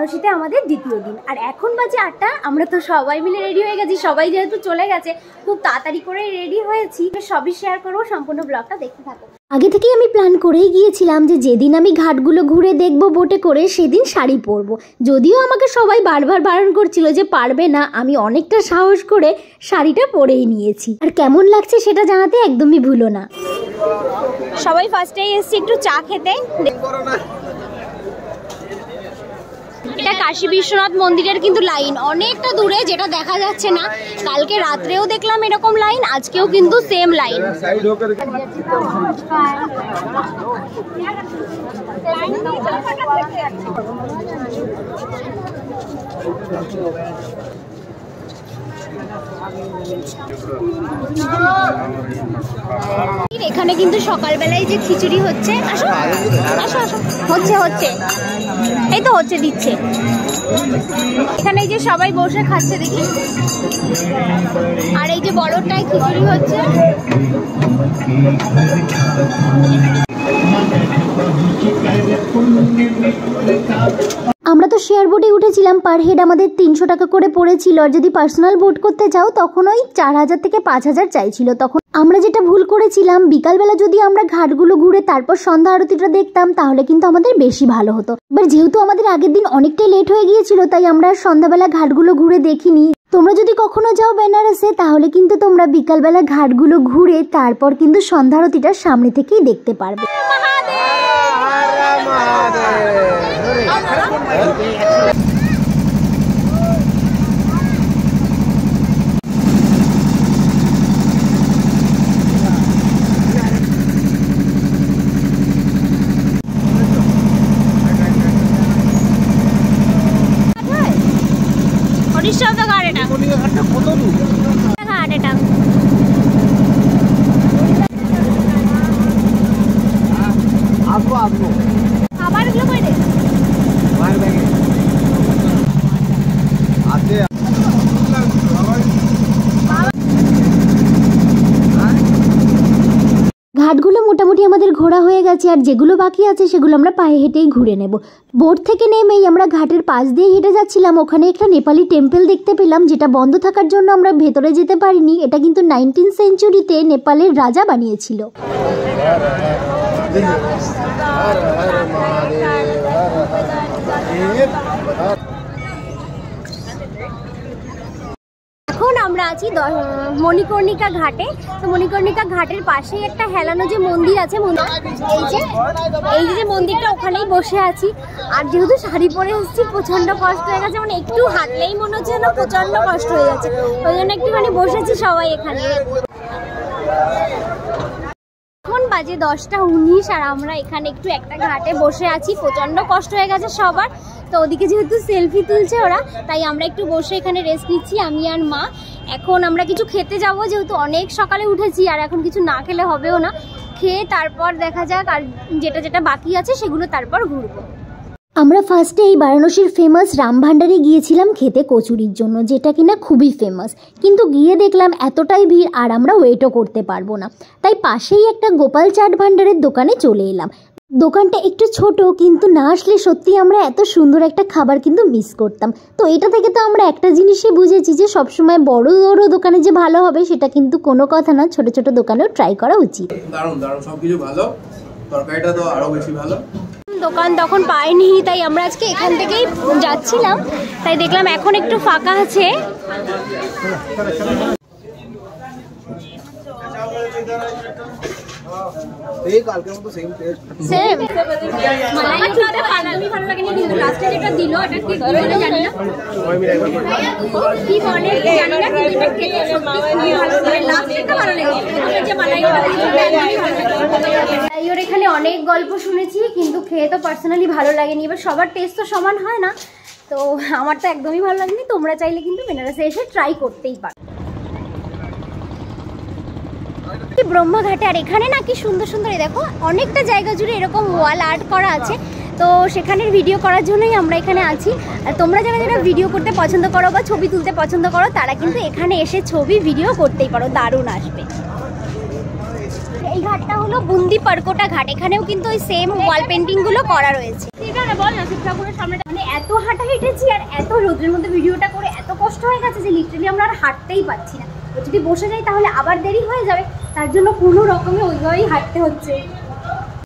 বেনারসিতে আমাদের দ্বিতীয় দিন। আর এখন বাজে 8টা, আমরা তো সবাই মিলে রেডি হয়ে গেছি। সবাই যেহেতু চলে গেছে, খুব তাড়াতাড়ি করে রেডি হয়েছি। সবই শেয়ার করবো, সম্পূর্ণ ব্লগটা দেখতে থাকো। আগে থেকেই আমি প্ল্যান করেই গিয়েছিলাম যে যেদিন আমি ঘাটগুলো ঘুরে দেখবো বোটে করে, সেদিন শাড়ি পরবো। যদিও আমাকে সবাই বারবার বারণ করছিল যে পারবে না, আমি অনেকটা সাহস করে শাড়িটা পরেই নিয়েছি। আর কেমন লাগছে সেটা জানাতে একদমই ভুলো না। সবাই ফার্স্টেই এসেছি একটু চা খেতে। এটা কাশী বিশ্বনাথ মন্দিরের কিন্তু লাইন অনেকটা দূরে, যেটা দেখা যাচ্ছে না। কালকে রাত্রেও দেখলাম এরকম লাইন, আজকেও কিন্তু সেম লাইন। এখানে কিন্তু সকালবেলায় যে খিচুড়ি হচ্ছে, আসো আসো আসো, হচ্ছে এই তো হচ্ছে, দিচ্ছে। এখানে এই যে সবাই বসে খাচ্ছে দেখি, আর এই যে বড়টায় খিচুড়ি হচ্ছে। আমরা তো শেয়ার বোটে উঠেছিলাম, পার হেড আমাদের 300 টাকা করে পড়েছিল। আর যদি পার্সোনাল বোট করতে যাও তখন ওই 4000 থেকে 5000 চাইছিল। তখন আমরা যেটা ভুল করেছিলাম, বিকালবেলা যদি আমরা ঘাটগুলো ঘুরে তারপর সন্ধ্যা আরতিটা দেখতাম তাহলে কিন্তু আমাদের বেশি ভালো হতো। এবার যেহেতু আমাদের আগের দিন অনেকটাই লেট হয়ে গিয়েছিল, তাই আমরা সন্ধ্যাবেলা ঘাটগুলো ঘুরে দেখিনি। তোমরা যদি কখনো যাও বেনারসে, তাহলে কিন্তু তোমরা বিকালবেলা ঘাটগুলো ঘুরে তারপর কিন্তু সন্ধ্যা আরতিটা সামনে থেকেই দেখতে পারবে। ঘাটগুলো মোটামুটি আমাদের ঘোরা হয়ে গেছে, আর যেগুলো বাকি আছে সেগুলো আমরা পায়ে হেঁটেই ঘুরে নেব। বোট থেকে নেমেই আমরা ঘাটের পাশ দিয়ে হেঁটে যাচ্ছিলাম, ওখানে একটা নেপালি টেম্পল দেখতে পেলাম, যেটা বন্ধ থাকার জন্য আমরা ভেতরে যেতে পারিনি। এটা কিন্তু 19th সেঞ্চুরিতে নেপালের রাজা বানিয়েছিল। এখন আমরা আছি মণিকর্ণিকা ঘাটে। তো মণিকর্ণিকা ঘাটের পাশেই একটা হেলানো যে মন্দির আছে, এই যে মন্দিরটা, ওখানেই বসে আছি। আর যেহেতু শাড়ি পরে এসেছি, প্রচন্ড কষ্ট হয়ে গেছে, মানে একটু হাঁটলেই মনে হচ্ছে না প্রচন্ড কষ্ট হয়ে যাচ্ছে। ওই জন্য একটুখানি বসেছি সবাই এখানে। এখন বাজে 10টা 19 আর আমরা এখানে একটু একটা ঘাটে বসে আছি। প্রচন্ড কষ্ট হয়ে গেছে সবার। তো ওদিকে যেহেতু সেলফি তুলছে ওরা, তাই আমরা একটু বসে এখানে রেস্ট নিচ্ছি, আমি আর মা। এখন আমরা কিছু খেতে যাব, যেহেতু অনেক সকালে উঠেছি, আর এখন কিছু না খেলে হবেও না। খেয়ে তারপর দেখা যাক, আর যেটা বাকি আছে সেগুলো তারপর ঘুরবো। আমরা ফার্স্টে এই বারাণসীর ফেমাস রামভান্ডারে গিয়েছিলাম খেতে কচুরির জন্য, যেটা কিনা খুবই ফেমাস। কিন্তু গিয়ে দেখলাম এতটাই ভিড়, আর আমরা ওয়েটও করতে পারবো না। তাই পাশেই একটা গোপাল চাট ভান্ডারের দোকানে চলে এলাম। দোকানটা একটু ছোট, কিন্তু না আসলে সত্যি আমরা এত সুন্দর একটা খাবার কিন্তু মিস করতাম। তো এটা থেকে তো আমরা একটা জিনিসই বুঝেছি যে সবসময় বড় বড় দোকানে যে ভালো হবে সেটা কিন্তু কোনো কথা না, ছোট ছোট দোকানেও ট্রাই করা উচিত। দারুণ সবকিছু ভালো, তরকারিটা তো আরো বেশি ভালো। দোকান তখন পাইনি, তাই আমরা আজকে এখান থেকেই যাচ্ছিলাম। তাই দেখলাম এখন একটু ফাঁকা আছে। এই কালকের মতো সেম টেস্ট, সেম মালাই খেতে একদমই ভালো লাগেনি, কিন্তু লাস্টে যেটা দিল এটা কি বলে জানি না, সবাই মিলে একবার কি বলে জানি না, কিন্তু এটা খেতে সত্যি খুব ভালো লাগে। লাস্টেটা ভালো লেগেছে, এই যে মালাইটা দিয়েছে তাই ওর এখানে অনেক গল্প শুনেছি, কিন্তু খেয়ে তো পার্সোনালি ভালো লাগেনি। এবার সবার টেস্ট তো সমান হয় না, তো আমার তো একদমই ভালো লাগেনি। তোমরা চাইলে কিন্তু বেনারসে এসে ট্রাই করতেই পারো। ব্রহ্মঘাটে, আর এখানে না কি সুন্দর সুন্দর, দেখো অনেকটা জায়গা জুড়ে এরকম ওয়াল আর্ট করা আছে। তো সেখানের ভিডিও করার জন্যই আমরা এখানে আছি। আর তোমরা যারা যারা ভিডিও করতে পছন্দ করো বা ছবি তুলতে পছন্দ করো, তারা কিন্তু এখানে এসে ছবি ভিডিও করতেই পারো, দারুণ আসবে। এই ঘাট ঘাটটা হলো বুন্দি পারকোটা ঘাট, এখানেও কিন্তু ওই সেম ওয়াল পেন্টিং গুলো করা রয়েছে। বল না শিব ঠাকুরের সামনে মানে এত হাঁটা হেঁটেছি আর এত রোদের মধ্যে ভিডিওটা করে এত কষ্ট হয়ে গেছে যে লিটারালি আমরা আর হাঁটতেই পারছি না। তো যদি বসে যাই তাহলে আবার দেরি হয়ে যাবে, তার জন্য কোনো রকমে ওইভাবেই হাঁটতে হচ্ছে।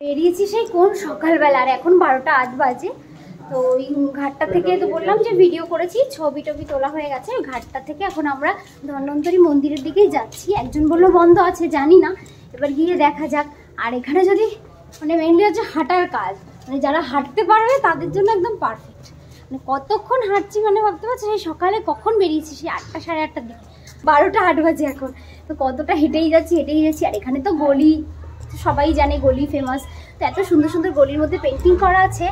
বেরিয়েছি সেই কোন সকালবেলা, আর এখন 12টা 8 বাজে। তো ওই ঘাটটা থেকে তো বললাম যে ভিডিও করেছি, ছবি টবি তোলা হয়ে গেছে। ওই ঘাটটা থেকে এখন আমরা ধন্বন্তরী মন্দিরের দিকেই যাচ্ছি। একজন বললো বন্ধ আছে, জানি না, এবার গিয়ে দেখা যাক। আর এখানে যদি মানে মেইনলি হচ্ছে হাঁটার কাজ, মানে যারা হাঁটতে পারবে তাদের জন্য একদম পারফেক্ট। মানে কতক্ষণ হাঁটছি মানে ভাবতে পারছি, সেই সকালে কখন বেরিয়েছি, সেই 8টা সাড়ে 8টার দিকে, 12টা 8 বাজে এখন। তো কতটা হেঁটেই যাচ্ছি। আর এখানে তো গলি সবাই জানে, গলি ফেমাস। তো এত সুন্দর সুন্দর গলির মধ্যে পেন্টিং করা আছে,